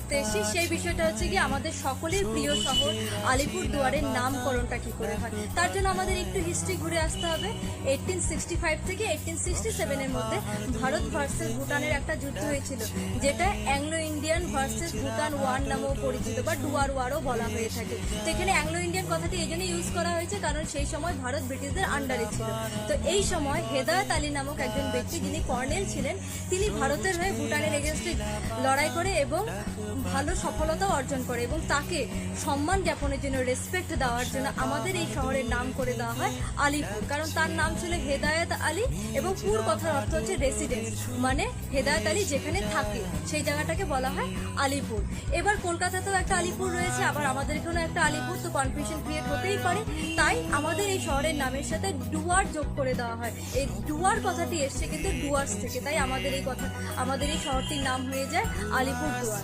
করতে এসেছি সেই বিষয়টা হচ্ছে কি আমাদের সকলের প্রিয় শহর আলিপুরদুয়ারের নামকরণটা কি করে হয়। তার জন্য আমাদের একটু হিস্ট্রি ঘুরে আসতে হবে। 1865 থেকে 1867 এর মধ্যে ভারত ভার্সেস ভুটানের একটা যুদ্ধ হয়েছিল, যেটা Anglo Indian versus Bhutan war নামেও পরিচিত বা ডুয়ার ওয়ারও বলা হয়ে থাকে। তো এখানে অ্যাংলো ইন্ডিয়ান কথাটি এই জন্য ইউজ করা হয়েছে কারণ সেই সময় ভারত ব্রিটিশদের আন্ডারে ছিল। তো এই সময় হেদায়েত আলী নামক একজন ব্যক্তি, যিনি কর্নেল ছিলেন, তিনি ভারতের হয়ে ভুটানের এগেনস্টে লড়াই করে এবং ভালো সফলতা অর্জন করে, এবং তাকে সম্মান জ্ঞাপনের জন্য, রেসপেক্ট দেওয়ার জন্য আমাদের এই শহরের নাম করে দেওয়া হয় আলিপুর। কারণ তার নাম ছিল হেদায়েত আলী এবং পুর কথার অর্থ হচ্ছে রেসিডেন্স, মানে হেদায়েত আলী যেখানে থাকে সেই জায়গাটাকে বলা হয় আলিপুর। এবার কলকাতাতেও একটা আলিপুর রয়েছে, আবার আমাদের এখানেও একটা আলিপুর, তো কনফিউশন ক্রিয়েট হতেই পারে। তাই আমাদের এই শহরের নামের সাথে ডুয়ার যোগ করে দেওয়া হয়। এই ডুয়ার কথাটি এসছে কিন্তু ডুয়ার্স থেকে, তাই আমাদের এই শহরটির নাম হয়ে যায় আলিপুরদুয়ার।